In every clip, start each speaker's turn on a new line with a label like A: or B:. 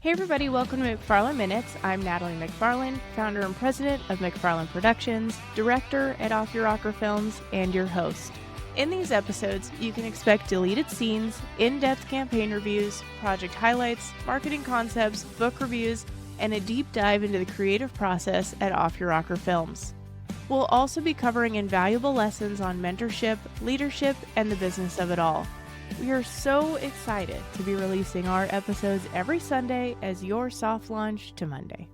A: Hey everybody, welcome to McFarland Minutes. I'm Natalie McFarland, founder and president of McFarland Productions, director at Off Your Rocker Films, and your host. In these episodes, you can expect deleted scenes, in-depth campaign reviews, project highlights, marketing concepts, book reviews, and a deep dive into the creative process at Off Your Rocker Films. We'll also be covering invaluable lessons on mentorship, leadership, and the business of it all. We are so excited to be releasing our episodes every Sunday as your soft launch to Monday.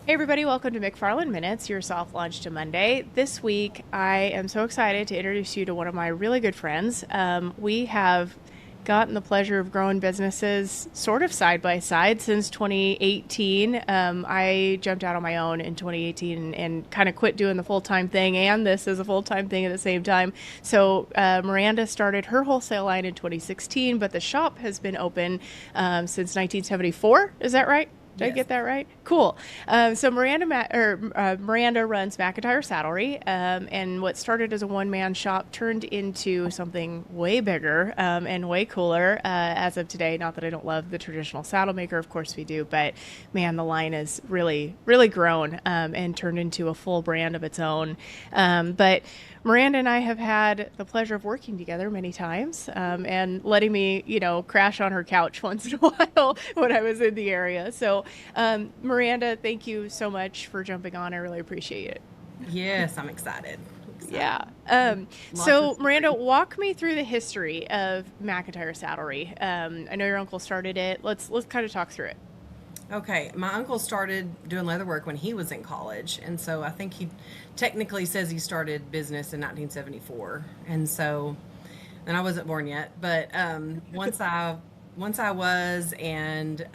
A: Hey everybody, welcome to McFarland Minutes, your soft launch to Monday. This week, I am so excited to introduce you to one of my really good friends. We have gotten the pleasure of growing businesses sort of side by side since 2018. I jumped out on my own in 2018 and kind of quit doing the full-time thing and this is a full-time thing at the same time. So Miranda started her wholesale line in 2016, but the shop has been open since 1974. Is that right? Did I get that right? Cool. So Miranda runs McIntire Saddlery, and what started as a one-man shop turned into something way bigger and way cooler as of today. Not that I don't love the traditional saddle maker, of course we do, but man, the line has really, really grown and turned into a full brand of its own. But Miranda and I have had the pleasure of working together many times and letting me, crash on her couch once in a while when I was in the area. So, Miranda, thank you so much for jumping on. I really appreciate it.
B: Yes, I'm excited.
A: Yeah. So, Miranda, walk me through the history of McIntire Saddlery. I know your uncle started it. Let's kind of talk through it.
B: Okay, my uncle started doing leather work when he was in college, and so I think he technically says he started business in 1974, and so, and I wasn't born yet, but once I was and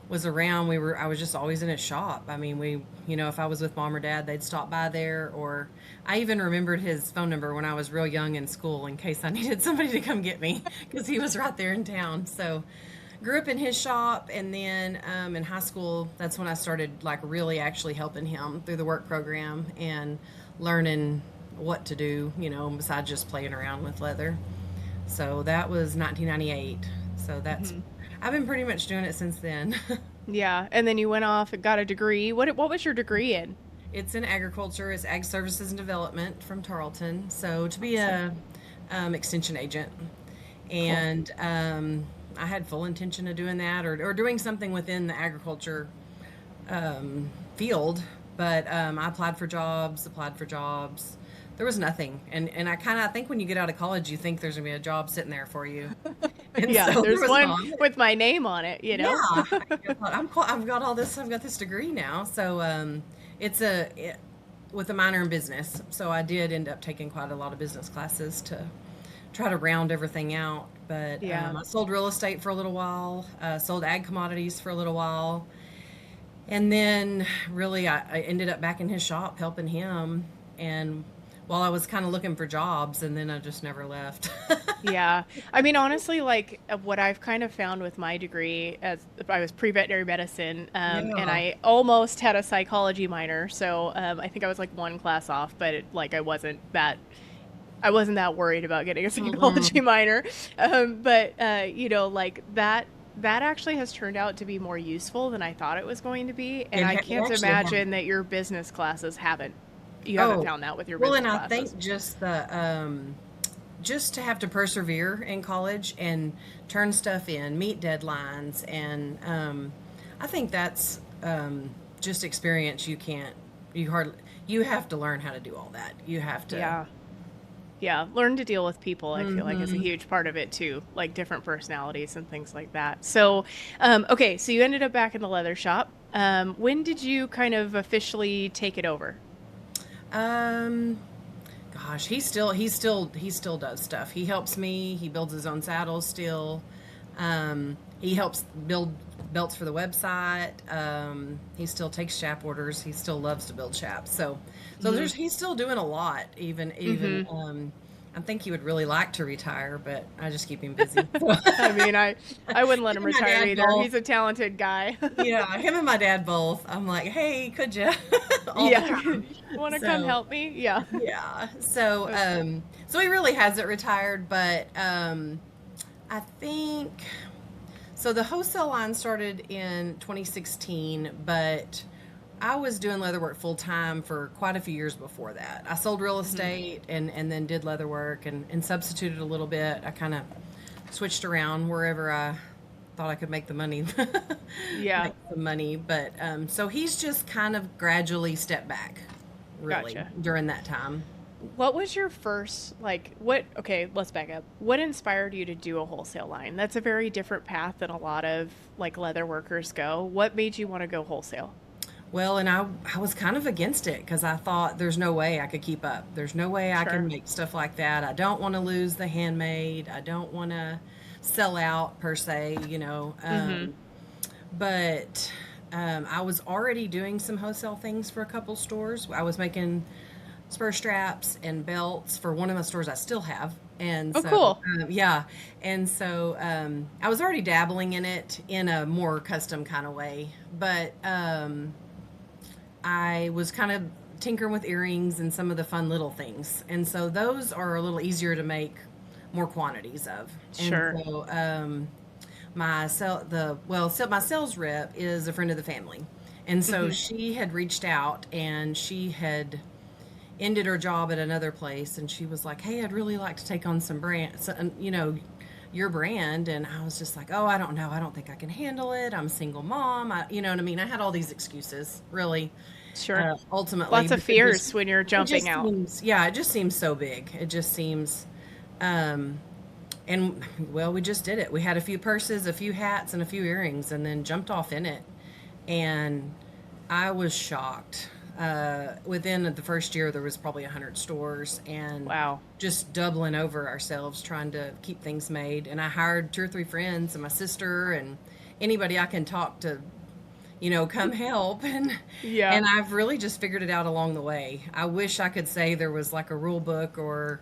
B: was around, I was just always in his shop. I mean, if I was with mom or dad, they'd stop by there, or I even remembered his phone number when I was real young in school in case I needed somebody to come get me because he was right there in town. So grew up in his shop, and then in high school, that's when I started really actually helping him through the work program and learning what to do, besides just playing around with leather. So that was 1998. So that's I've been pretty much doing it since then.
A: Yeah, and then you went off and got a degree. What was your degree in?
B: It's in agriculture. It's Ag Services and Development from Tarleton. So to be a extension agent, and cool. I had full intention of doing that or doing something within the agriculture field, but I applied for jobs. There was nothing, and I think when you get out of college, you think there's gonna be a job sitting there for you. And
A: yeah,
B: so
A: there's one with my name on it,
B: Yeah, I've got all this. I've got this degree now, so it's with a minor in business. So I did end up taking quite a lot of business classes to try to round everything out. But I sold real estate for a little while, sold ag commodities for a little while, and then really I ended up back in his shop helping him, and while I was kind of looking for jobs, and then I just never left.
A: Yeah. I mean, honestly, what I've kind of found with my degree, as I was pre-veterinary medicine, and I almost had a psychology minor. So I think I was one class off, but I wasn't that worried about getting a psychology minor. But that actually has turned out to be more useful than I thought it was going to be. And I can't imagine that your business classes haven't found that with your business classes.
B: I think just to have to persevere in college and turn stuff in, meet deadlines, and I think that's just experience. You have to learn how to do all that. You have to
A: learn to deal with people. I feel like is a huge part of it too, different personalities and things like that. So okay, so you ended up back in the leather shop. When did you kind of officially take it over?
B: Gosh, he still does stuff. He helps me. He builds his own saddles still. He helps build belts for the website. He still takes chap orders. He still loves to build chaps. So he's still doing a lot. Even I think he would really like to retire, but I just keep him busy.
A: I mean, I wouldn't let him retire either. Both. He's a talented guy.
B: Yeah, him and my dad both. I'm like, hey, could you?
A: Want to come help me? Yeah.
B: Yeah. So he really hasn't retired, but I I think so. The wholesale line started in 2016, but I was doing leatherwork full time for quite a few years before that. I sold real estate and then did leatherwork and substituted a little bit. I kind of switched around wherever I thought I could make the money,
A: Yeah.
B: make some money. But so he's just kind of gradually stepped back, really,
A: Gotcha.
B: during that time.
A: What was your first, okay, let's back up. What inspired you to do a wholesale line? That's a very different path than a lot of like leather workers go. What made you want to go wholesale?
B: Well, and I was kind of against it because I thought there's no way I could keep up. There's no way I
A: Sure.
B: can make stuff like that. I don't want to lose the handmade. I don't want to sell out per se, you know.
A: Mm-hmm.
B: But I was already doing some wholesale things for a couple stores. I was making spur straps and belts for one of my stores I still have. And
A: Oh,
B: so,
A: cool.
B: yeah. And so I was already dabbling in it in a more custom kind of way. But I was kind of tinkering with earrings and some of the fun little things. And so those are a little easier to make more quantities of.
A: Sure.
B: And so my my sales rep is a friend of the family. And so she had reached out and she had ended her job at another place and she was like, "Hey, I'd really like to take on some your brand." And I was just like, "Oh, I don't know. I don't think I can handle it. I'm a single mom." You know what I mean? I had all these excuses, really.
A: Sure.
B: Ultimately,
A: Lots of
B: because
A: fears when you're
B: it
A: jumping
B: just
A: out.
B: it just seems so big. It just seems, and well, we just did it. We had a few purses, a few hats, and a few earrings, and then jumped off in it. And I was shocked. Within the first year, there was probably 100 stores, and
A: Wow.
B: just doubling over ourselves trying to keep things made. And I hired 2 or 3 friends and my sister and anybody I can talk to, come help.
A: Yeah.
B: And I've really just figured it out along the way. I wish I could say there was like a rule book or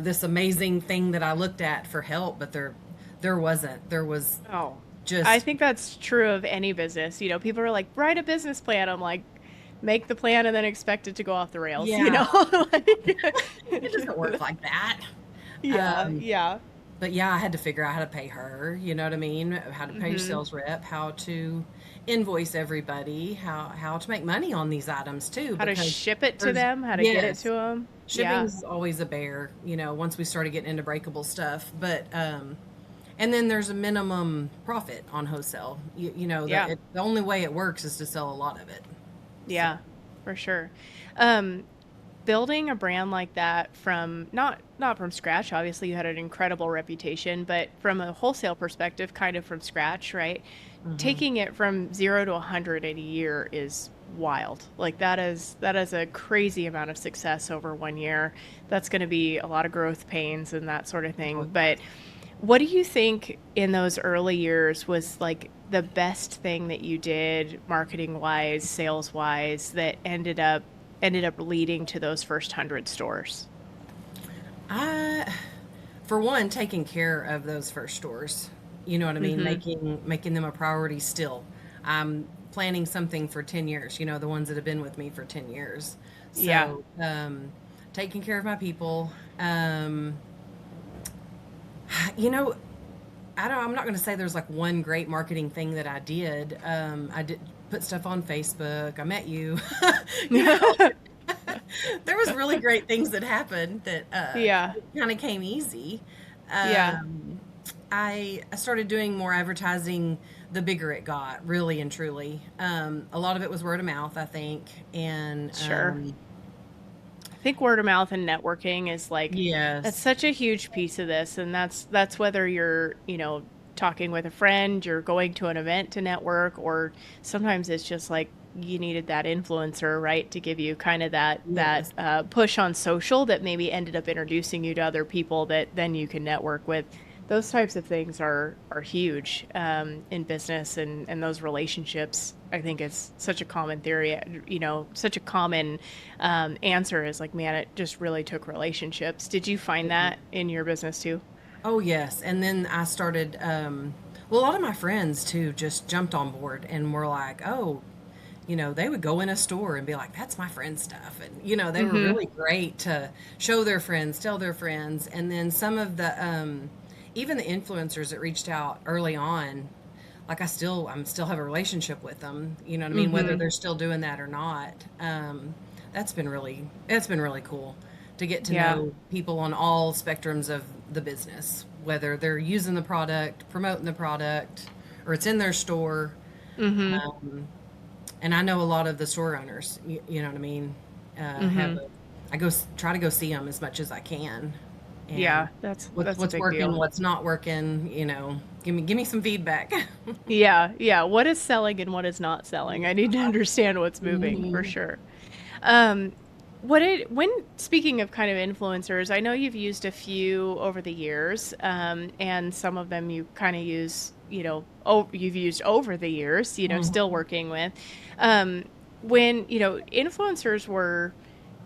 B: this amazing thing that I looked at for help, but there wasn't. There was
A: Oh,
B: just
A: I think that's true of any business. People are like, write a business plan. I'm like, make the plan and then expect it to go off the rails,
B: yeah,
A: Like,
B: it doesn't work like that.
A: yeah,
B: Um,
A: yeah.
B: but yeah, I had to figure out how to pay her, you know what I mean? How to pay your
A: Hmm.
B: sales rep, how to invoice everybody, how to make money on these items too,
A: How to
B: because
A: ship it to
B: there's
A: them, how to get it
B: yes,
A: to them. Yeah.
B: shipping's always a bear, once we started getting into breakable stuff. But and then there's a minimum profit on wholesale.
A: Yeah.
B: The only way it works is to sell a lot of it. So
A: Yeah, for sure. Um, Building a brand like that from not from scratch, obviously you had an incredible reputation, but from a wholesale perspective, kind of from scratch, right?
B: mhm.
A: Taking it from 0 to 100 in a year is wild. Like that is a crazy amount of success over 1 year. That's going to be a lot of growth pains and that sort of
B: Oh,
A: thing.
B: yeah.
A: But what do you think in those early years was like the best thing that you did marketing wise, sales wise that ended up leading to those first 100 stores?
B: I For one, taking care of those first stores. You know what I mean?
A: Mhm.
B: Making them a priority still. I'm planning something for 10 years, the ones that have been with me for 10 years.
A: Yeah.
B: So, taking care of my people. Um, you know, I'm not going to say there's like one great marketing thing that I did. I did put stuff on Facebook. I met you. you know, there was really great things that happened that
A: Yeah.
B: kind of came easy.
A: Yeah.
B: Um, I started doing more advertising the bigger it got, really and truly. A lot of it was word of mouth, I think, and
A: Sure. I think word of mouth and networking is like that's
B: yes,
A: such a huge piece of this, and that's whether you're, talking with a friend, you're going to an event to network, or sometimes it's just like you needed that influencer, right, to give you kind of that
B: yes,
A: push on social that maybe ended up introducing you to other people that then you can network with. Those types of things are huge in business, and those relationships. I think it's such a common theory, such a common answer is like, man, it just really took relationships. Did you find that in your business too?
B: oh yes. And then I started. Well, a lot of my friends too just jumped on board and were like, "Oh, they would go in a store and be like, that's my friend's stuff." And, they were
A: Mm-hmm.
B: really great to show their friends, tell their friends. And then some of the even the influencers that reached out early on, like I'm still have a relationship with them, you know what I mean, whether they're still doing that or not. It's been really cool to get to
A: Yeah.
B: know people on all spectrums of the business, whether they're using the product, promoting the product, or it's in their store.
A: Mm-hmm.
B: Um, and I know a lot of the store owners, you know what I mean,
A: Mm-hmm.
B: I try to go see them as much as I can, and
A: Yeah, that's a
B: what's
A: big
B: working,
A: deal.
B: what's not working, give me some feedback.
A: Yeah, yeah. What is selling and what is not selling? I need to understand what's moving for
B: Mhm.
A: sure. When speaking of kind of influencers, I know you've used a few over the years, and some of them you kind of use, you've used over the years, still
B: Mhm.
A: working with. Um, when, influencers were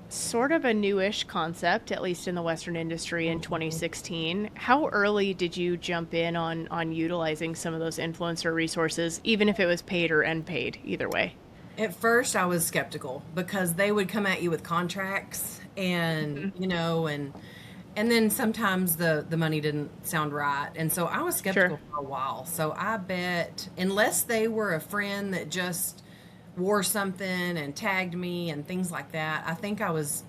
A: sort of a newish concept, at least in the Western industry in
B: Mhm.
A: 2016. How early did you jump in on utilizing some of those influencer resources, even if it was paid or unpaid, either way?
B: At first, I was skeptical because they would come at you with contracts, and
A: Mhm.
B: and then sometimes the money didn't sound right, and so I was
A: Sure.
B: skeptical for a while. So I bet unless they were a friend that just wore something and tagged me and things like that, I think I was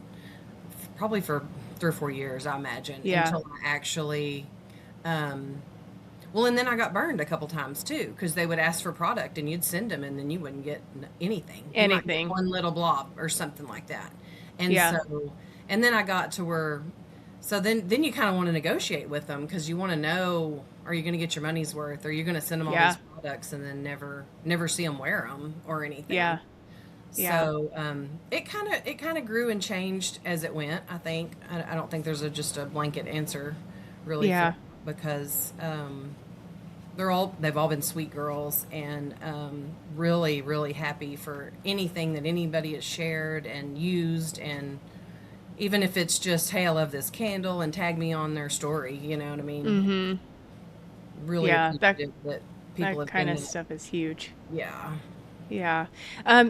B: probably for 3 or 4 years, I imagine,
A: Yeah.
B: until I actually um, well, and then I got burned a couple times too, because they would ask for product and you'd send them, and then you wouldn't get anything. You might get
A: Anything.
B: one little blob or something like that. And
A: Yeah.
B: so, and then I got to where, so then you kind of want to negotiate with them because you want to know, are you going to get your money's worth? Are you going to send them all these
A: Yeah.
B: products and then never see them wear them or anything?
A: Yeah. Yeah.
B: So it kind of grew and changed as it went. I think I don't think there's just a blanket answer really for
A: Yeah.
B: that because they've all been sweet girls, and really really happy for anything that anybody has shared and used, and even if it's just, hey, I love this candle, and tag me on their story, you know what I mean.
A: Mm-hmm.
B: Really
A: Yeah. That
B: appreciative that people
A: that
B: have
A: kind
B: been
A: of
B: that.
A: stuff is huge.
B: Yeah.
A: Yeah.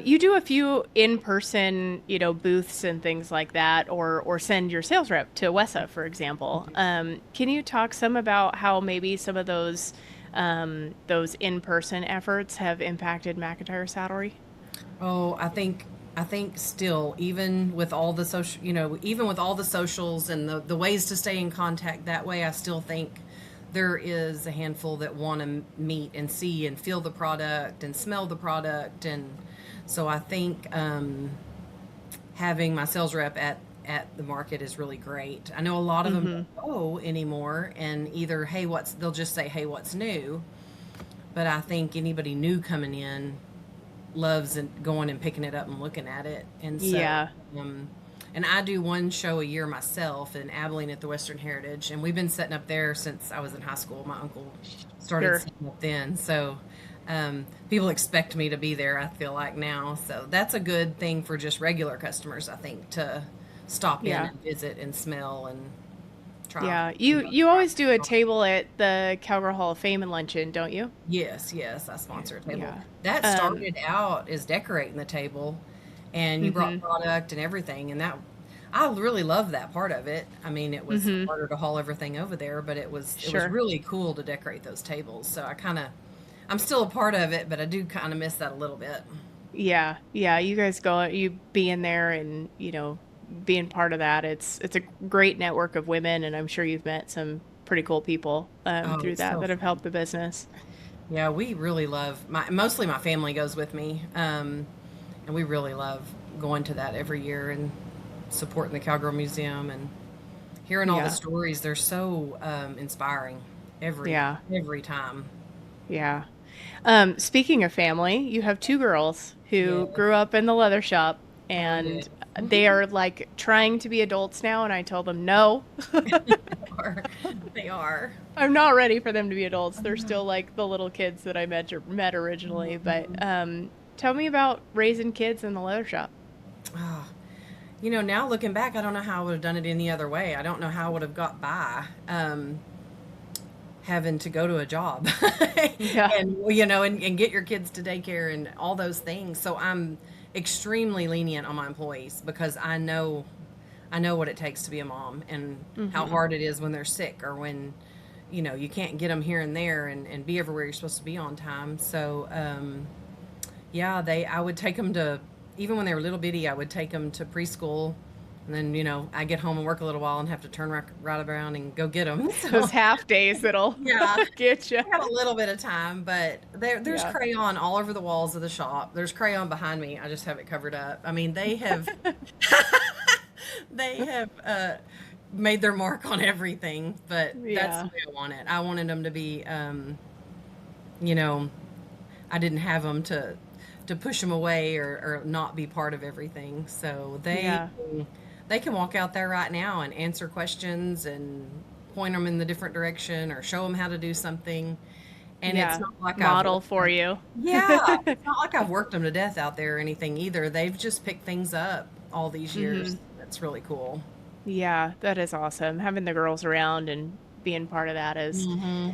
A: You do a few in-person, booths and things like that, or send your sales rep to Wessa, for example. Can you talk some about how maybe some of those in-person efforts have impacted McIntire Saddlery?
B: Oh, I think still, even with all the social, even with all the socials and the ways to stay in contact that way, I still think there is a handful that want to meet and see and feel the product and smell the product. And so I think having my sales rep at the market is really great. I know a lot of them
A: Mm-hmm.
B: don't go anymore, and either, hey, they'll just say, hey, what's new. But I think anybody new coming in loves and going and picking it up and looking at it. And so,
A: Yeah.
B: and I do one show a year myself in Abilene at the Western Heritage, and we've been setting up there since I was in high school. My uncle started
A: Sure.
B: setting up then, so people expect me to be there. I feel like now, so that's a good thing for just regular customers. I think to stop in
A: Yeah.
B: and visit and smell and try.
A: Yeah. You always do a table at the Cowgirl Hall of Fame and luncheon, don't you?
B: Yes, yes, I sponsor a table.
A: Yeah.
B: That
A: Um,
B: started out as decorating the table, and you brought
A: mm-hmm.
B: product and everything, and that I really loved that part of it. I mean, it was
A: Mm-hmm.
B: harder to haul everything over there, but it was
A: Sure.
B: really cool to decorate those tables. So I'm still a part of it, but I do kind of miss that a little bit.
A: Yeah, yeah, you being there and, being part of that. It's a great network of women, and I'm sure you've met some pretty cool people
B: Oh,
A: through
B: it's
A: that
B: so
A: that have
B: fun.
A: helped the business.
B: Yeah, we really love mostly my family goes with me, and we really love going to that every year and supporting the Cowgirl Museum and hearing all the
A: Yeah,
B: stories. They're so inspiring
A: yeah,
B: every time.
A: yeah. Speaking of family, you have two girls
B: Yeah,
A: who grew up in the leather shop,
B: I did.
A: and they are like trying to be adults now, and I told them no.
B: They are. They are.
A: I'm not ready for them to be adults. They're still like the little kids that I met originally. But
B: Mhm.
A: tell me about raising kids in the leather shop.
B: Ah, now looking back, I don't know how I would have done it any other way. I don't know how I would have got by. Having to go to a job
A: Yeah.
B: and get your kids to daycare and all those things. So I'm extremely lenient on my employees because I know what it takes to be a mom and how
A: Mm-hmm.
B: hard it is when they're sick or when you can't get them here and there and be everywhere you're supposed to be on time. So, yeah, I would take them to, even when they were little bitty, I would take them to preschool. And then, I get home and work a little while and have to turn right around and go get them. So,
A: Those half days that'll
B: yeah,
A: get you.
B: I have a little bit of time, but there's
A: Yeah.
B: crayon all over the walls of the shop. There's crayon behind me. I just have it covered up. I mean, they have they have made their mark on everything, but that's
A: Yeah.
B: the way I want it. I wanted them to be, you know, I didn't have them to push them away or not be part of everything. So
A: Yeah.
B: they can walk out there right now and answer questions and point them in the different direction or show them how to do something. And
A: Yeah.
B: it's not like
A: Model for you.
B: yeah, it's not like I've worked them to death out there or anything either. They've just picked things up all these years. That's really cool.
A: Yeah, that is awesome. Having the girls around and being part of that is,
B: Mm-hmm.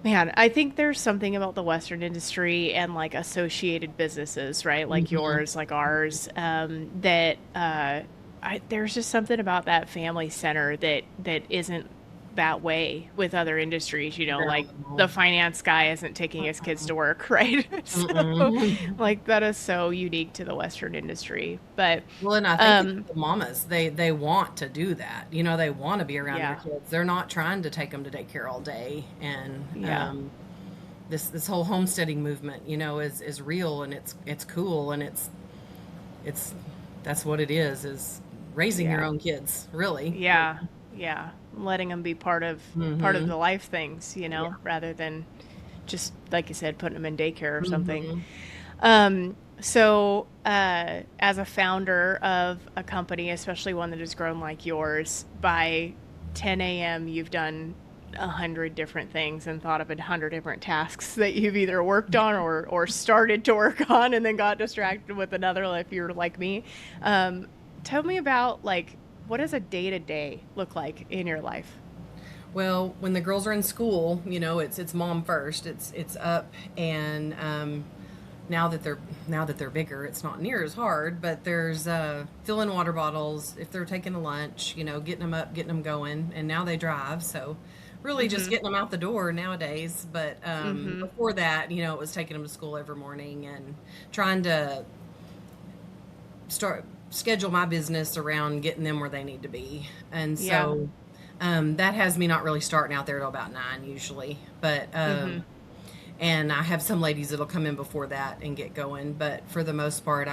A: man, I think there's something about the Western industry and like associated businesses, right? Like
B: Mm-hmm.
A: yours, like ours, that there's just something about that family center that isn't that way with other industries, like the finance guy isn't taking his kids to work, right? So
B: Mm-mm.
A: like that is so unique to the Western industry. But
B: Well, and I think it's the mamas, they want to do that. They want to be around
A: Yeah.
B: their kids. They're not trying to take them to daycare all day. And
A: Yeah.
B: this whole homesteading movement, is real, and it's cool, and it's that's what it is raising your
A: Yeah.
B: own kids, really.
A: Yeah, yeah, letting them be part of
B: Mm-hmm.
A: the life things,
B: Yeah.
A: rather than just like you said, putting them in daycare or something.
B: Mm-hmm.
A: So as a founder of a company, especially one that has grown like yours, by 10 a.m. you've done 100 different things and thought of 100 different tasks that you've either worked on or started to work on and then got distracted with another, if you're like me. Tell me about, like, what does a day-to-day look like in your life?
B: Well, when the girls are in school, it's mom first. It's up, and now that they're bigger, it's not near as hard. But there's filling water bottles if they're taking a lunch. Getting them up, getting them going, and now they drive. So really, just getting them out the door nowadays. But before that, it was taking them to school every morning and trying to schedule my business around getting them where they need to be. And so that has me not really starting out there till about 9 usually. But and I have some ladies that'll come in before that and get going. But for the most part,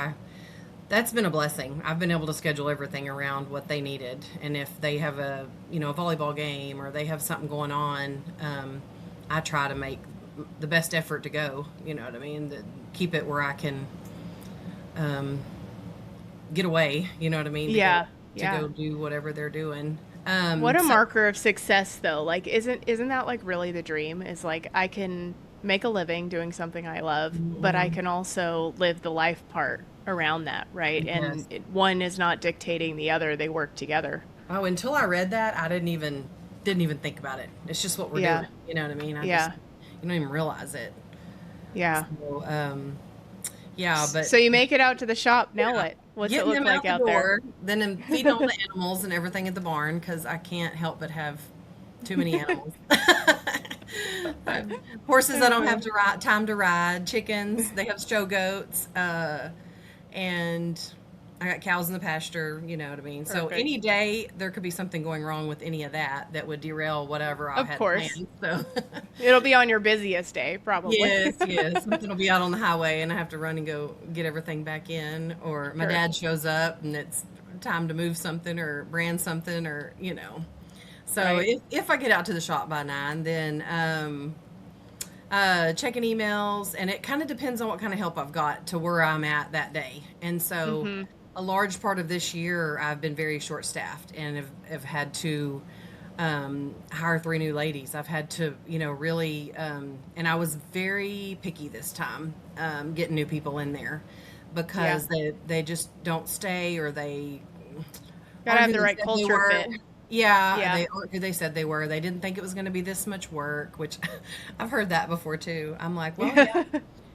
B: that's been a blessing. I've been able to schedule everything around what they needed. And if they have a volleyball game or they have something going on, I try to make the best effort to go. You know what I mean? To keep it where I can get away, you know what I mean?
A: Yeah.
B: To go do whatever they're doing.
A: What a marker of success, though. Like, isn't that like really the dream? Is like, I can make a living doing something I love, but I can also live the life part around that, right?
B: Yes.
A: And one is not dictating the other; they work together.
B: Oh, until I read that, I didn't even think about it. It's just what we're
A: Yeah.
B: doing. You know what I mean? You don't even realize it.
A: Yeah.
B: So, yeah, but
A: So you make it out to the shop. Now what? What's it
B: getting
A: look
B: them
A: like
B: out
A: out
B: the
A: there?
B: door, then I'm feeding all the animals and everything at the barn because I can't help but have too many animals. Horses I don't have time to ride. Chickens, they have show goats, and I got cows in the pasture. You know what I mean. So
A: Perfect.
B: any day there could be something going wrong with any of that would derail whatever I
A: Of
B: had
A: course.
B: planned. So
A: It'll be on your busiest day, probably.
B: yes, something will be out on the highway and I have to run and go get everything back in, or my
A: Sure.
B: dad shows up and it's time to move something or brand something, or So
A: Right.
B: if I get out to the shop by 9, then checking emails, and it kind of depends on what kind of help I've got to where I'm at that day. And so a large part of this year I've been very short staffed and have had to hire 3 new ladies. I've had to, really, and I was very picky this time, getting new people in there because they just don't stay, or they
A: Gotta have
B: aren't
A: the
B: who they
A: right
B: said they
A: culture
B: were.
A: fit.
B: Yeah, they aren't who they said they were. They didn't think it was going to be this much work, which I've heard that before too. I'm like, well, yeah,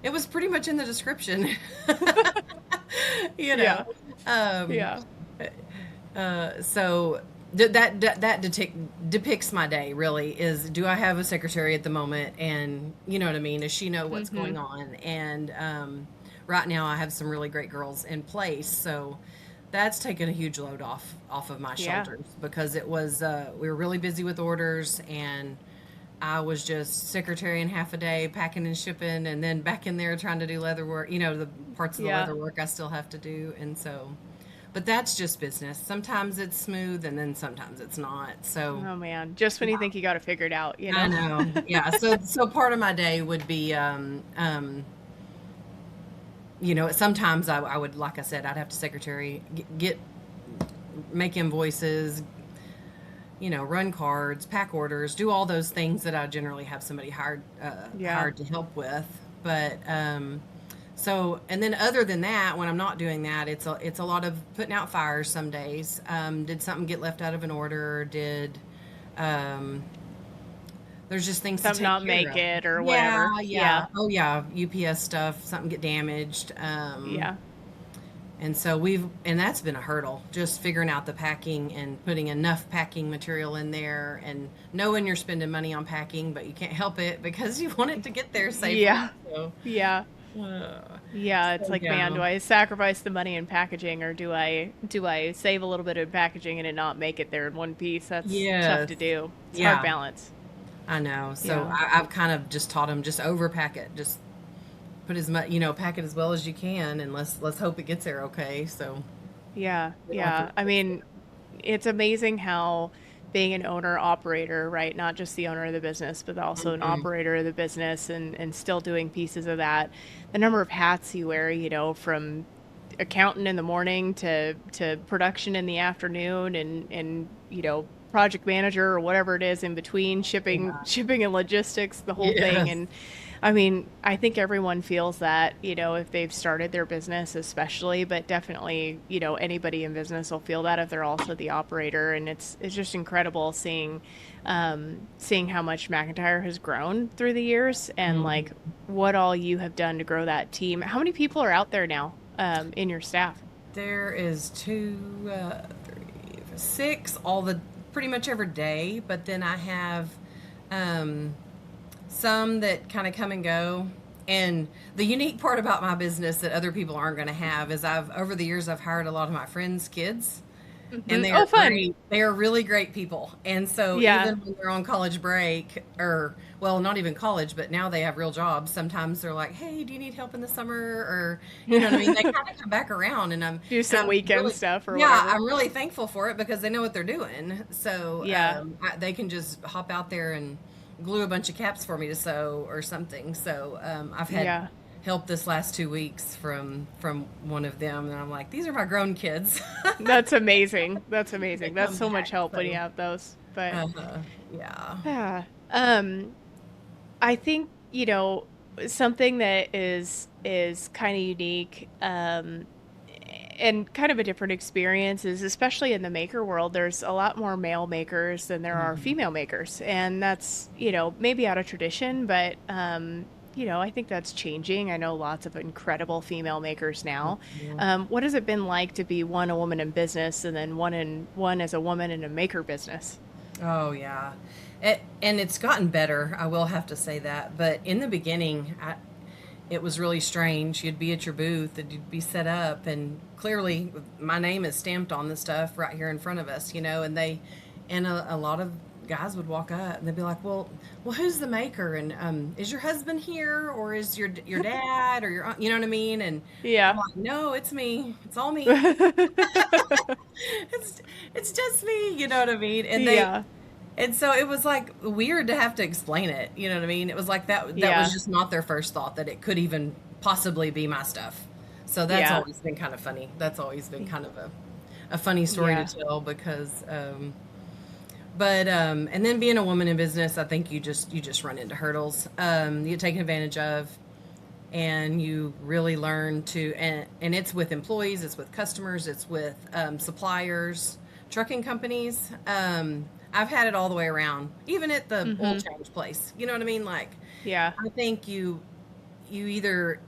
B: it was pretty much in the description.
A: Yeah.
B: Um,
A: Yeah.
B: So depicts my day, really. Is, do I have a secretary at the moment, and you know what I mean, does she know what's
A: Mm-hmm.
B: going on? And right now I have some really great girls in place, so that's taken a huge load off of my
A: Yeah.
B: shoulders, because it was we were really busy with orders, and I was just secretary in half a day, packing and shipping, and then back in there trying to do leather work, the parts of the
A: Yeah.
B: leather work I still have to do. And so, but that's just business. Sometimes it's smooth, and then sometimes it's not. So,
A: Oh man, just when
B: yeah,
A: you think you got it figured out,
B: I know. Yeah. So part of my day would be, sometimes I would, like I said, I'd have to secretary, make invoices, run cards, pack orders, do all those things that I generally have somebody
A: Yeah.
B: hired to help with. But and then other than that, when I'm not doing that, it's a lot of putting out fires some days. Did something get left out of an order? Um, there's just things to
A: Some
B: take
A: not
B: care
A: make
B: of.
A: it or
B: Yeah,
A: whatever.
B: yeah.
A: Yeah.
B: Oh yeah, UPS stuff, something get damaged.
A: Yeah.
B: And so and that's been a hurdle, just figuring out the packing and putting enough packing material in there, and knowing you're spending money on packing, but you can't help it because you want it to get there
A: Yeah.
B: safely. So,
A: Yeah.
B: uh,
A: Yeah, it's
B: so
A: like, man,
B: yeah,
A: do I sacrifice the money in packaging, or do I save a little bit of packaging and it not make it there in one piece? That's tough
B: yes,
A: to do. It's a hard
B: yeah,
A: balance.
B: I know. So
A: Yeah.
B: I've kind of just taught them, just overpack it, just put as much, pack it as well as you can, and let's hope it gets there okay. So
A: Yeah.
B: we don't have to
A: Yeah. I
B: fix it.
A: mean, it's amazing how being an owner operator, right? Not just the owner of the business, but also an
B: Mhm.
A: operator of the business, and still doing pieces of that. The number of hats you wear, from accountant in the morning to production in the afternoon, and project manager or whatever it is in between, shipping
B: Yeah.
A: shipping and logistics, the whole thing.
B: Yes.
A: And I mean, I think everyone feels that, if they've started their business, especially, but definitely, anybody in business will feel that if they're also the operator. And it's just incredible seeing how much McIntire has grown through the years, and like
B: Mhm.
A: what all you have done to grow that team. How many people are out there now, in your staff?
B: There is two, three, six, pretty much every day. But then I have um, some that kind of come and go. And the unique part about my business that other people aren't going to have is, over the years, I've hired a lot of my friends' kids, and they
A: Oh,
B: are
A: fun.
B: great. They are really great people. And so
A: Yeah.
B: even when they're on college break, or, well, not even college, but now they have real jobs, sometimes they're like, "Hey, do you need help in the summer?" Or, you know what I mean? They kind of come back around, and
A: Do some
B: I'm
A: weekend
B: really,
A: stuff or
B: yeah,
A: whatever.
B: I'm really thankful for it, because they know what they're doing. So
A: Yeah.
B: they can just hop out there and glue a bunch of caps for me to sew or something. So I've had
A: Yeah.
B: help this last 2 weeks from one of them, and I'm like, these are my grown kids.
A: That's amazing. That's
B: They
A: amazing. That's
B: come
A: so much
B: back.
A: help when you
B: So
A: have those. But
B: yeah.
A: yeah. I think, something that is kind of unique, and kind of a different experience is, especially in the maker world, there's a lot more male makers than there are
B: Mhm.
A: female makers. And that's, maybe out of tradition, but I think that's changing. I know lots of incredible female makers now.
B: Mhm.
A: What has it been like to be, one, a woman in business, and then one as a woman in a maker business?
B: Oh yeah, and it's gotten better. I will have to say that. But in the beginning, it was really strange. You'd be at your booth and you'd be set up, and clearly my name is stamped on the stuff right here in front of us, and a lot of guys would walk up and they'd be like, well, who's the maker? And is your husband here, or is your dad, or you know what I mean? And I'm
A: Yeah.
B: like, no, it's me. It's all me. it's it's just me. You know what I mean?
A: Yeah.
B: And so it was like weird to have to explain it. You know what I mean? It was like that was
A: Yeah.
B: just not their first thought, that it could even possibly be my stuff. So that's
A: Yeah.
B: always been kind of funny. That's always been kind of a funny story to
A: Yeah.
B: tell, because and then being a woman in business, I think you just run into hurdles. You get taken advantage of, and you really learn to, and it's with employees, it's with customers, it's with suppliers, trucking companies. I've had it all the way around, even at the oil
A: Mhm.
B: change place. You know what I mean? Like,
A: Yeah.
B: I think you either,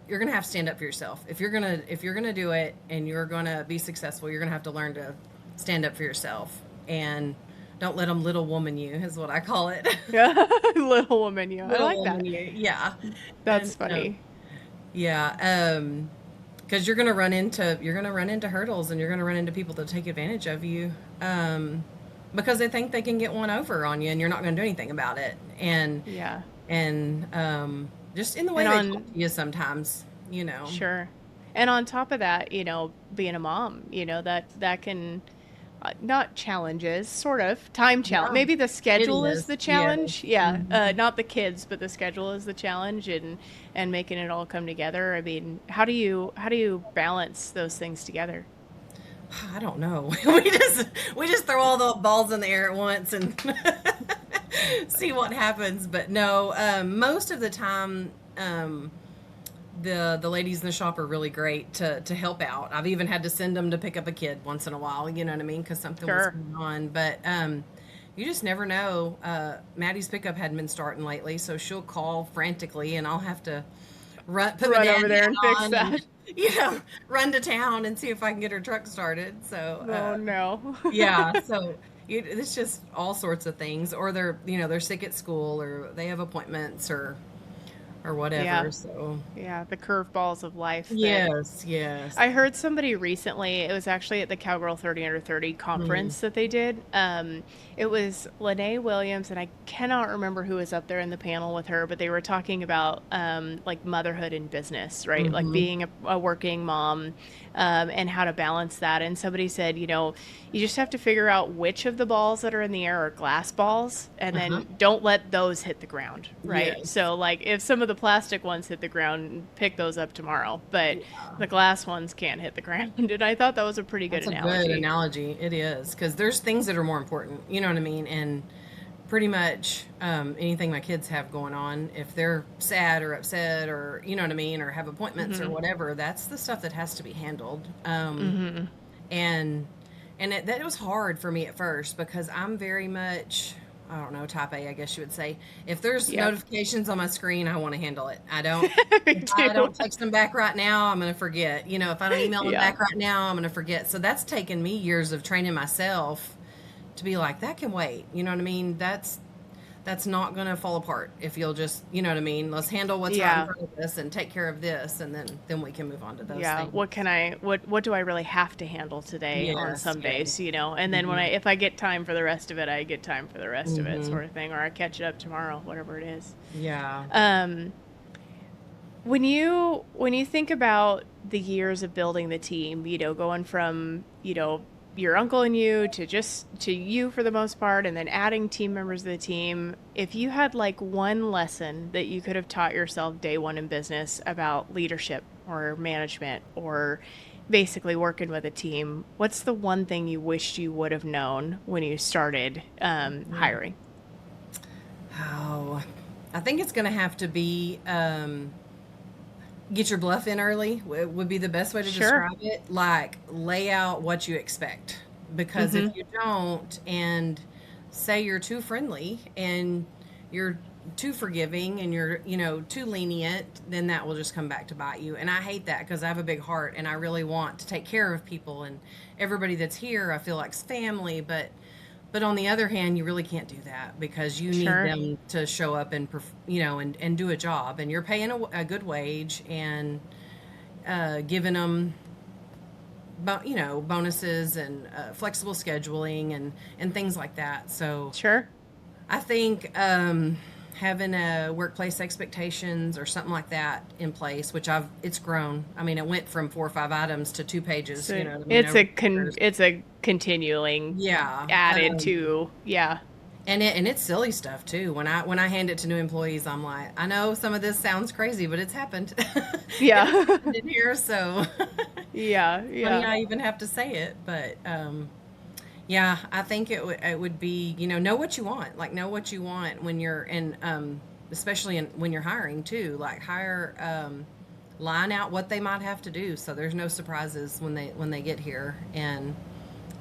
B: you're gonna have to stand up for yourself. If you're gonna do it and you're gonna be successful, you're gonna have to learn to stand up for yourself. and don't let them little woman you is what I call it.
A: Little woman, yeah. I
B: Little
A: like that.
B: woman you, yeah.
A: That's
B: And
A: funny.
B: yeah, because you're gonna run into hurdles, and you're gonna run into people that take advantage of you, because they think they can get one over on you, and you're not gonna do anything about it. And
A: Yeah.
B: just in the way
A: And
B: they talk
A: on
B: to you sometimes, you know.
A: Sure. And on top of that, being a mom, that can not challenges, sort of time challenge.
B: Yeah,
A: Maybe the
B: it
A: schedule is
B: is.
A: the
B: Yes.
A: challenge. Yeah,
B: Mhm.
A: not the kids, but the schedule is the challenge, and making it all come together. I mean, how do you balance those things together?
B: I don't know. We just throw all the balls in the air at once and see what happens. But no, most of the time, the ladies in the shop are really great to help out. I've even had to send them to pick up a kid once in a while. You know what I mean? Because something was
A: Sure.
B: going on. But you just never know. Maddie's pickup hadn't been starting lately, so she'll call frantically, and I'll have to put my
A: Run over
B: dad
A: there
B: hat
A: and fix
B: on and
A: that.
B: run to town and see if I can get her truck started. So
A: Oh no.
B: yeah, so it's just all sorts of things, or they're sick at school, or they have appointments, or
A: Yeah.
B: whatever. So
A: Yeah, the curveballs of life that
B: yes, yes.
A: I heard somebody recently, it was actually at the Cowgirl 30 Under 30
B: Mm,
A: conference that they did. It was Lene Williams, and I cannot remember who was up there in the panel with her, but they were talking about like motherhood and business, right? Like
B: mm-hmm,
A: being a working mom, and how to balance that. And somebody said, you just have to figure out which of the balls that are in the air are glass balls, and
B: uh-huh.
A: then don't let those hit the ground, right?
B: Yes.
A: So, like, if some of the plastic ones hit the ground, pick those up tomorrow. But
B: Yeah.
A: the glass ones can't hit the ground. And I thought that was a pretty good
B: That's a good
A: analogy.
B: analogy. It is, because there's things that are more important. You know what I mean? And pretty much anything my kids have going on, if they're sad or upset, or you know what I mean, or have appointments or
A: Hmm.
B: whatever, that's the stuff that has to be handled.
A: Hmm.
B: And that was hard for me at first, because I'm very much, I don't know, type A, I guess you would say. If there's
A: Yep.
B: notifications on my screen, I want to handle it. I don't.
A: Me
B: If I
A: too.
B: don't text them back right now, I'm going to forget. If I don't email them
A: Yeah.
B: back right now, I'm going to forget. So that's taken me years of training myself to be like, that can wait. You know what I mean? That's not going to fall apart if you'll just, you know what I mean? Let's handle what's right in
A: Yeah.
B: front of us and take care of this, and then we can move on to those
A: Yeah.
B: things.
A: What do I really have to handle today on
B: Yes,
A: some
B: yes.
A: days, And then
B: Mhm.
A: if I get time for the rest of it, I get time for the rest of it,
B: Mhm.
A: sort of thing, or I catch it up tomorrow, whatever it is.
B: Yeah.
A: Um, when you think about the years of building the team, going from, your uncle and you to you for the most part, and then adding team members to the team, if you had like one lesson that you could have taught yourself day one in business about leadership or management or basically working with a team, what's the one thing you wished you would have known when you started hiring?
B: Oh, I think it's going to have to be get your bluff in early, would be the best way to
A: Sure.
B: describe it. Like, lay out what you expect. Because if
A: Mm-hmm.
B: you don't, and say you're too friendly, and you're too forgiving, and you're, too lenient, then that will just come back to bite you. And I hate that, because I have a big heart, and I really want to take care of people, and everybody that's here, I feel like's family. But on the other hand, you really can't do that, because you need
A: Sure.
B: them to show up and and do a job, and you're paying a good wage, and giving them bonuses, and flexible scheduling, and things like that. So
A: Sure.
B: I think having a workplace expectations or something like that in place, which it's grown. I mean, it went from 4 or 5 items to 2 pages. You
A: So
B: know what I mean?
A: it's
B: Over
A: a
B: the years.
A: it's a continuing
B: Yeah.
A: added to, yeah.
B: And it's silly stuff too. When I hand it to new employees, I'm like, I know some of this sounds crazy, but it's happened. It has
A: Yeah.
B: happened in here, so
A: Yeah,
B: funny
A: yeah.
B: I even have to say it. But yeah, I think it would be, know what you want. Like, know what you want when you're in, especially when you're hiring too. Like, line out what they might have to do, so there's no surprises when they get here, and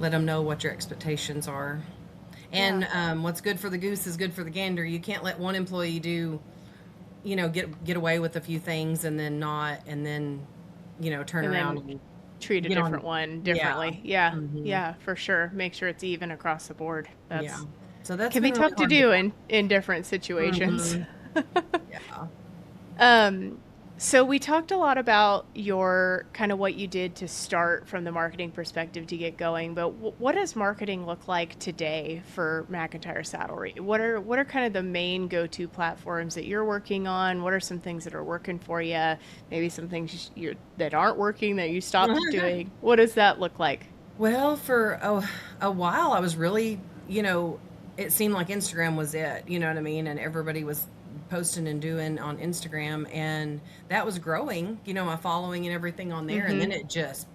B: let them know what your expectations are. And
A: Yeah.
B: what's good for the goose is good for the gander. You can't let one employee get away with a few things, and then not, and then turn
A: And
B: around
A: then
B: and
A: treat a
B: get on.
A: different one
B: Yeah.
A: differently. Yeah,
B: Hmm.
A: yeah, for sure. Make sure it's even across the board.
B: Yeah.
A: That's
B: So that's
A: can be
B: been really
A: tough to
B: hard to
A: do in different situations.
B: hmm Yeah.
A: Um, so we talked a lot about your kind of what you did to start from the marketing perspective to get going, but what does marketing look like today for McIntire Saddlery? What are kind of the main go-to platforms that you're working on? What are some things that are working for you? Maybe some things that aren't working that you stopped doing. What does that look like?
B: Well, for a while, I was really, it seemed like Instagram was it, you know what I mean? And everybody was posting and doing on Instagram, and that was growing, my following and everything on there. And
A: Mm-hmm.
B: then it just,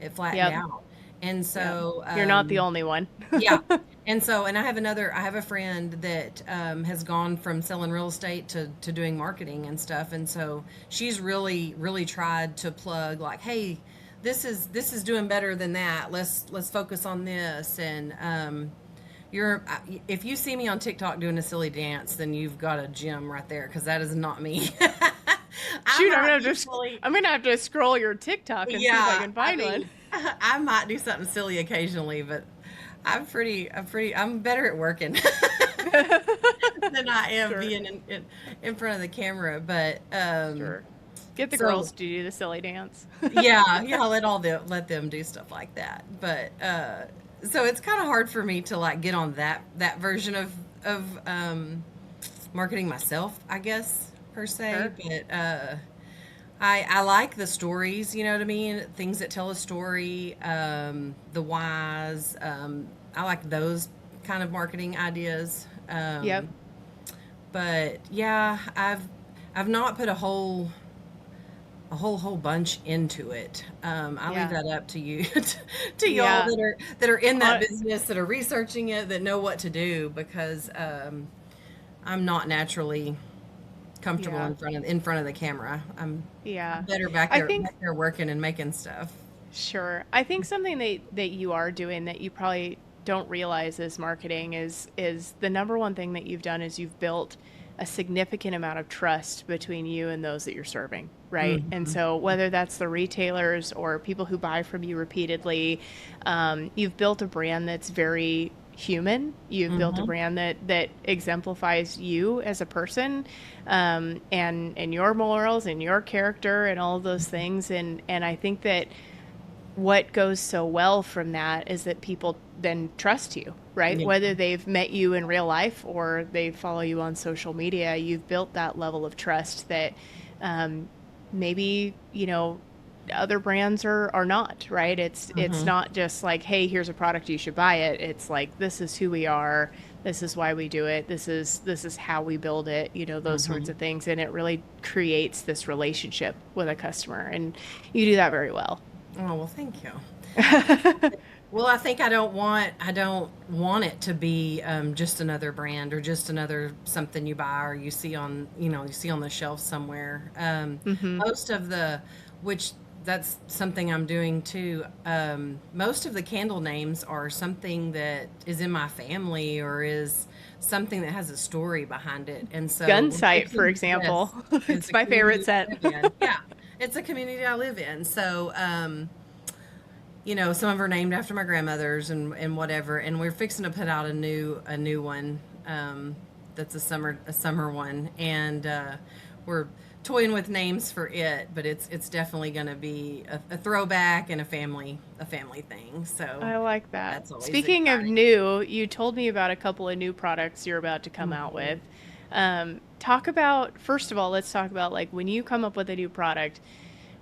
B: it flattened
A: Yep.
B: out. And
A: Yep.
B: so,
A: You're not the only one.
B: yeah. And so, and I have a friend that has gone from selling real estate to doing marketing and stuff. And so she's really, really tried to plug like, hey, this is doing better than that. Let's focus on this. And if you see me on TikTok doing a silly dance, then you've got a gem right there because that is not me. I
A: Shoot,
B: might be silly.
A: I'm gonna have to scroll your TikTok and see if I
B: Yeah,
A: can
B: I
A: find one.
B: mean, I might do something silly occasionally, but I'm better at working than I am
A: Sure,
B: being in front of the camera. But
A: sure. Get the
B: so
A: girls to do the silly dance.
B: yeah, let them do stuff like that. But so it's kind of hard for me to like get on that version of marketing myself, I guess per se.
A: Sure.
B: But I like the stories, you know what I mean? Things that tell a story, the whys. I like those kind of marketing ideas.
A: Yep.
B: But yeah, I've not put a whole bunch into it. I leave
A: Yeah.
B: that up to you, to y'all
A: Yeah.
B: that are in that
A: Uh,
B: business, that are researching it, that know what to do, because I'm not naturally comfortable
A: yeah.
B: in front of the camera. I'm
A: Yeah.
B: better
A: I think
B: back there working and making stuff.
A: sure. I think something that you are doing that you probably don't realize is marketing is the number one thing that you've done is you've built a significant amount of trust between you and those that you're serving, right? And
B: Mhm.
A: so whether that's the retailers or people who buy from you repeatedly, you've built a brand that's very human. You've built a
B: Mhm.
A: brand that exemplifies you as a person, and your morals and your character and all of those things. And I think that what goes so well from that is that people then trust you, right?
B: Yeah.
A: Whether they've met you in real life or they follow you on social media, you've built that level of trust that um, maybe, other brands are not, right? It's
B: Mhm.
A: not just like, hey, here's a product, you should buy it. It's like, this is who we are. This is why we do it. This is how we build it, those sorts
B: Mhm.
A: of things. And it really creates this relationship with a customer. And you do that very well.
B: Oh, well, thank you. Well, I think I don't want it to be just another brand or just another something you buy or you see on the shelf somewhere.
A: Hmm.
B: Most of the, which that's something I'm doing too. Most of the candle names are something that is in my family or is something that has a story behind it. And so,
A: Gunsight, for example.
B: yes, it's
A: It's
B: a
A: my favorite
B: community I
A: set.
B: live in. Yeah, it's a community I live in. So, some of them are named after my grandmothers and whatever. And we're fixing to put out a new one that's a summer one, and we're toying with names for it. But it's definitely going to be a throwback and a family thing. So
A: I like that.
B: that's always
A: Speaking of
B: exciting.
A: new, you told me about a couple of new products you're about to come out
B: Mhm.
A: with. Talk about, first of all, let's talk about like when you come up with a new product,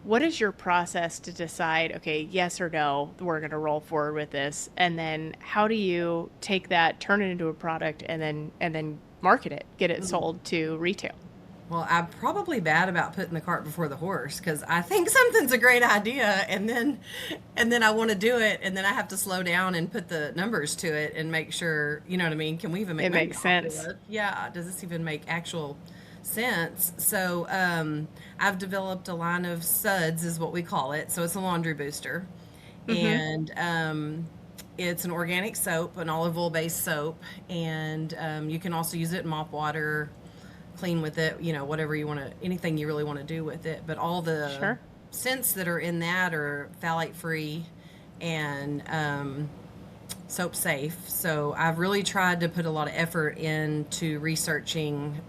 A: what is your process to decide, okay, yes or no, we're going to roll forward with this? And then how do you take that, turn it into a product, and then market it, get it sold to retail?
B: Well, I'm probably bad about putting the cart before the horse because I think something's a great idea, and then I want to do it, and then I have to slow down and put the numbers to it and make sure, you know what I mean? Can we even make
A: It
B: money
A: makes
B: off
A: sense.
B: this? Yeah, does this even make actual sense? So, I've developed a line of suds, is what we call it. So it's a laundry booster,
A: Mm-hmm.
B: and it's an organic soap, an olive oil based soap, and you can also use it in mop water, clean with it, whatever you want to, anything you really want to do with it. But all the
A: Sure.
B: scents that are in that are phthalate free and soap safe. So I've really tried to put a lot of effort into researching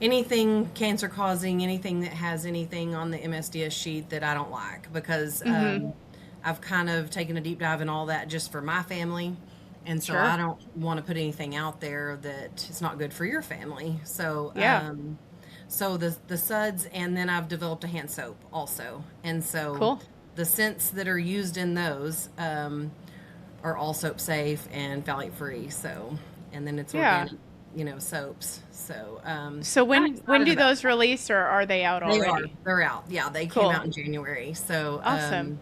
B: anything cancer causing, anything that has anything on the MSDS sheet that I don't like, because I've kind of taken a deep dive in all that just for my family. And so
A: Sure.
B: I don't want to put anything out there that is not good for your family. So,
A: Yeah.
B: so the suds, and then I've developed a hand soap also. And so
A: Cool.
B: the scents that are used in those are all soap safe and phthalate free. So, and then it's
A: Yeah.
B: organic, soaps. So,
A: So
B: I'm
A: when
B: excited
A: do
B: about
A: those release, or are they out
B: they are.
A: already?
B: They're out. Yeah, they came
A: Cool.
B: out in January. So,
A: Awesome.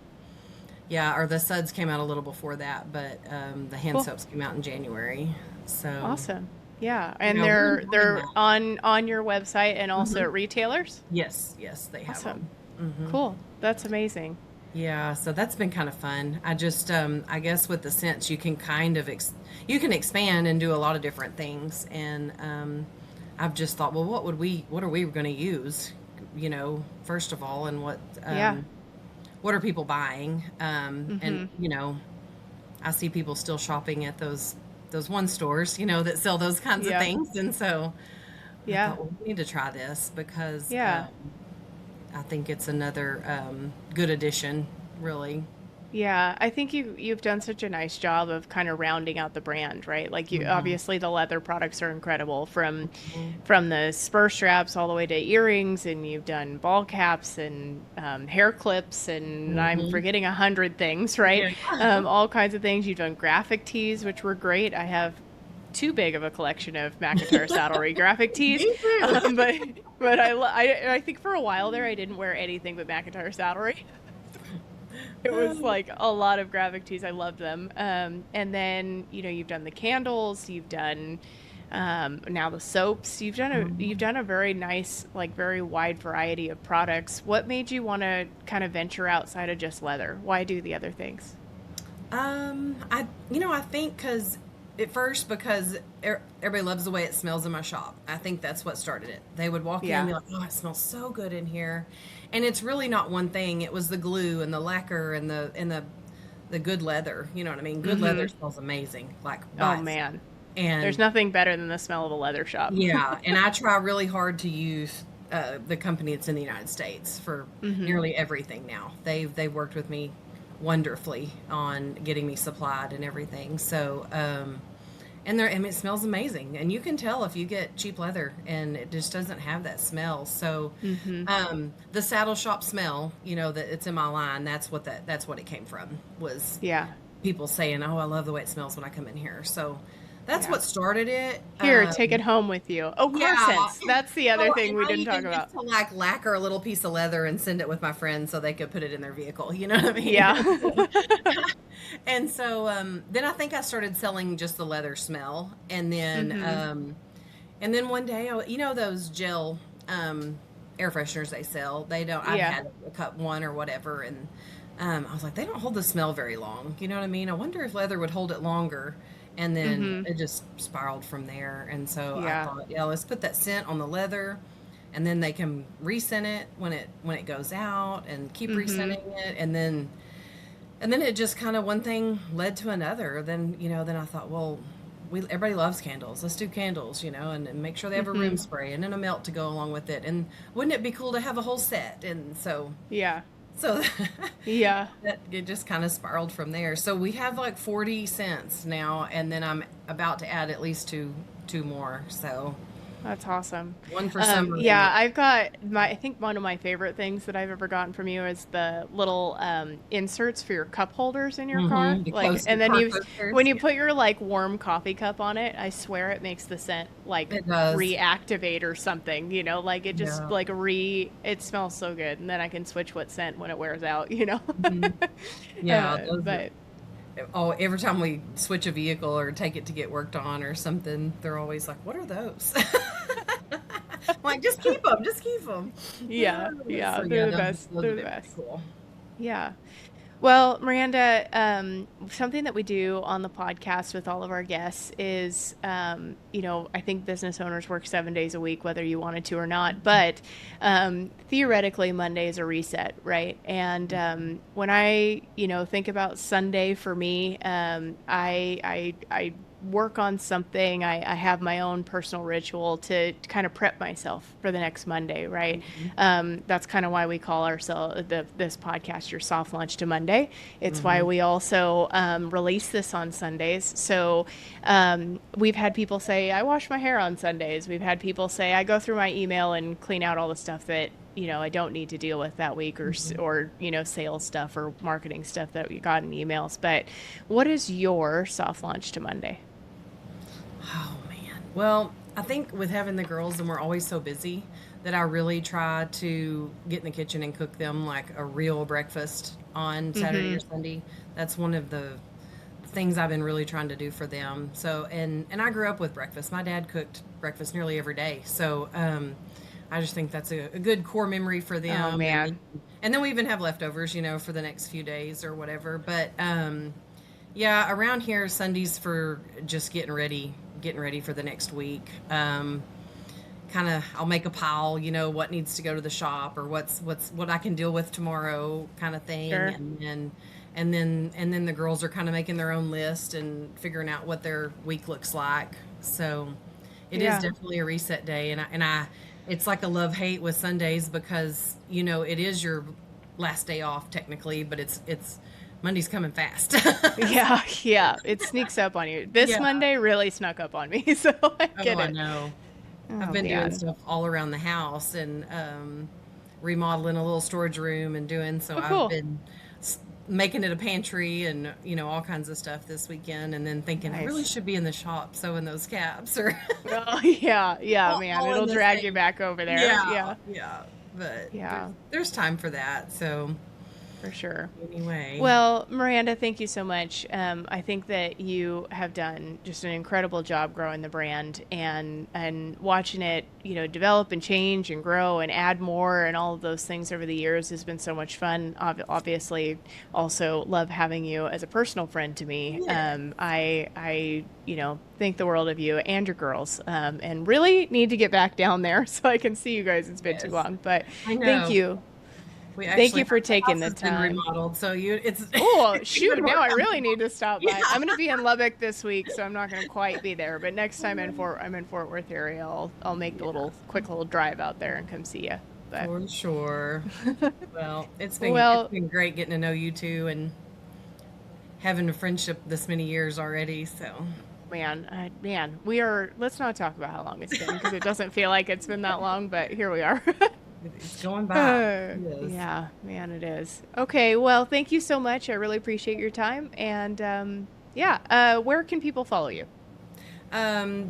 B: yeah, or the suds came out a little before that, but the hand
A: Cool.
B: soaps came out in January. So,
A: Awesome. Yeah. And
B: we're enjoying
A: they're
B: that.
A: on your website and also
B: Mhm.
A: at retailers?
B: Yes, they have
A: Awesome.
B: them.
A: Cool. That's amazing.
B: Yeah, so that's been kind of fun. I just, I guess with the scents, you can kind of you can expand and do a lot of different things. And I've just thought, well, what are we going to use? First of all, and
A: Yeah.
B: what are people buying? And
A: Mhm.
B: I see people still shopping at those one stores, that sell those kinds of
A: Yeah.
B: things. And so I
A: Yeah.
B: thought, well, we need to try this because
A: Yeah.
B: I think it's another good addition, really.
A: Yeah, I think you've done such a nice job of kind of rounding out the brand, right? Like, you
B: Hmm.
A: obviously, the leather products are incredible, from
B: Hmm.
A: the spur straps all the way to earrings, and you've done ball caps and hair clips, and I'm
B: Hmm.
A: forgetting 100 things, right?
B: Yeah.
A: All kinds of things. You've done graphic tees, which were great. I have too big of a collection of McIntire Saddlery graphic tees,
B: Me too.
A: but I think for a while there I didn't wear anything but McIntire Saddlery. It was like a lot of graphic tees. I loved them. And then, you've done the candles, you've done now the soaps. You've done a very nice, like, very wide variety of products. What made you want to kind of venture outside of just leather? Why do the other things?
B: I think because everybody loves the way it smells in my shop. I think that's what started it. They would walk in and
A: Yeah.
B: be like, "Oh, it smells so good in here," and it's really not one thing. It was the glue and the lacquer and the good leather. You know what I mean? Good leather
A: Hmm.
B: smells amazing, like
A: Oh
B: by itself.
A: man, there's
B: And
A: nothing better than the smell of a leather shop.
B: yeah, and I try really hard to use the company that's in the United States for
A: Hmm.
B: nearly everything now. They've worked with me wonderfully on getting me supplied and everything. So, and it smells amazing, and you can tell if you get cheap leather, and it just doesn't have that smell. So,
A: Hmm.
B: the saddle shop smell, that it's in my line. That's what it came from. Was
A: Yeah.
B: people saying, "Oh, I love the way it smells when I come in here." So that's
A: Yeah.
B: what started it.
A: Here, take it home with you. Oh, car
B: Yeah.
A: scents. That's the other
B: Oh,
A: thing
B: and
A: we
B: I
A: didn't talk
B: even
A: about.
B: used to like lacquer a little piece of leather and send it with my friends so they could put it in their vehicle. You know what I mean?
A: Yeah.
B: And so then I think I started selling just the leather smell,
A: Hmm.
B: and then one day, those gel air fresheners they sell. They don't. I've
A: Yeah.
B: had a cup one or whatever, and I was like, they don't hold the smell very long. You know what I mean? I wonder if leather would hold it longer. And then
A: Hmm.
B: it just spiraled from there. And so I
A: Yeah.
B: thought, yeah, let's put that scent on the leather, and then they can rescent it when it goes out, and keep
A: Hmm.
B: rescenting it, and then it just kind of one thing led to another. Then I thought, well, everybody loves candles. Let's do candles, and make sure they have a room
A: Hmm.
B: spray and then a melt to go along with it. And wouldn't it be cool to have a whole set? And
A: Yeah.
B: so
A: Yeah.
B: that it just kind of spiraled from there. So we have like 40 cents now, and then I'm about to add at least two more. So
A: That's awesome.
B: one for summer.
A: Yeah, I've got I think one of my favorite things that I've ever gotten from you is the little inserts for your cup holders in your car.
B: The
A: Like,
B: coaster
A: and then
B: car
A: when
B: coasters.
A: you
B: Yeah,
A: put your, like, warm coffee cup on it, I swear it makes the scent, like,
B: it does.
A: reactivate or something, like, it just,
B: Yeah.
A: like, it smells so good. And then I can switch what scent when it wears out.
B: Mhm. Yeah, those are,
A: But
B: oh, every time we switch a vehicle or take it to get worked on or something, they're always like, "What are those?" I'm like, just keep them, just keep them.
A: yeah,
B: So
A: yeah,
B: yeah,
A: they're the
B: those
A: best.
B: those
A: They're
B: have
A: the
B: been pretty
A: best.
B: cool.
A: Yeah. Well, Miranda, something that we do on the podcast with all of our guests is, I think business owners work 7 days a week, whether you wanted to or not. But theoretically, Monday is a reset, right? And when I, think about Sunday for me, I work on something. I have my own personal ritual to kind of prep myself for the next Monday, right? That's kind of why we call ourselves this podcast your soft launch to Monday. It's why we also release this on Sundays. So we've had people say, I wash my hair on Sundays. We've had people say, I go through my email and clean out all the stuff that I don't need to deal with that week, or sales stuff or marketing stuff that we got in emails. But what is your soft launch to Monday?
B: Oh man. Well, I think with having the girls and we're always so busy that I really try to get in the kitchen and cook them like a real breakfast on Saturday or Sunday. That's one of the things I've been really trying to do for them. So, and I grew up with breakfast. My dad cooked breakfast nearly every day. So, I just think that's a good core memory for them.
A: Oh man.
B: And then we even have leftovers, for the next few days or whatever. But, yeah, around here, Sundays for just getting ready for the next week. Kind of, I'll make a pile, what needs to go to the shop or what I can deal with tomorrow, kind of thing.
A: Sure.
B: And then the girls are kind of making their own list and figuring out what their week looks like. So it is definitely a reset day, and I it's like a love-hate with Sundays because it is your last day off technically, but it's Monday's coming fast.
A: Yeah, it sneaks up on you. This Monday really snuck up on me, so I get it.
B: I know. I've been doing stuff all around the house and remodeling a little storage room and doing so.
A: Cool.
B: I've been making it a pantry and all kinds of stuff this weekend, and then thinking I really should be in the shop sewing those caps or
A: yeah, man, it'll drag you back over there.
B: Yeah, but there's time for that, so
A: for sure.
B: Anyway,
A: well, Miranda, thank you so much. I think that you have done just an incredible job growing the brand and watching it, develop and change and grow and add more and all of those things over the years has been so much fun. Obviously, also love having you as a personal friend to me. I think the world of you and your girls, and really need to get back down there so I can see you guys. It's been too long, but thank you. Thank you for taking the time.
B: Remodeled, so it's
A: oh shoot! Now I really need to stop by. I'm going to be in Lubbock this week, so I'm not going to quite be there. But next time I'm in Fort Worth area, I'll make the quick little drive out there and come see you. But
B: for sure. Well, it's been great getting to know you two and having a friendship this many years already. So.
A: Man, we are. Let's not talk about how long it's been because it doesn't feel like it's been that long. But here we are.
B: It's going by.
A: Yeah, man, it is. Okay, well, thank you so much. I really appreciate your time. And where can people follow you?
B: The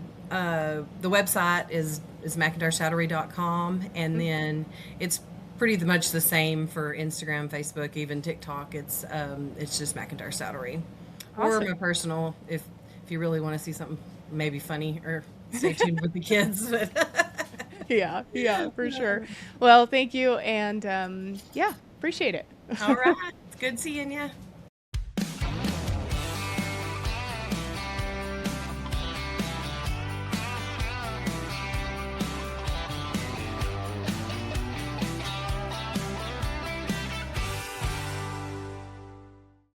B: website is McIntireSaddlery.com, and then it's pretty much the same for Instagram, Facebook, even TikTok. It's just McIntire Saddlery. Awesome. Or my personal, if you really want to see something maybe funny, or stay tuned with the kids. Yeah, for sure. Well, thank you, and appreciate it. All right. It's good seeing you.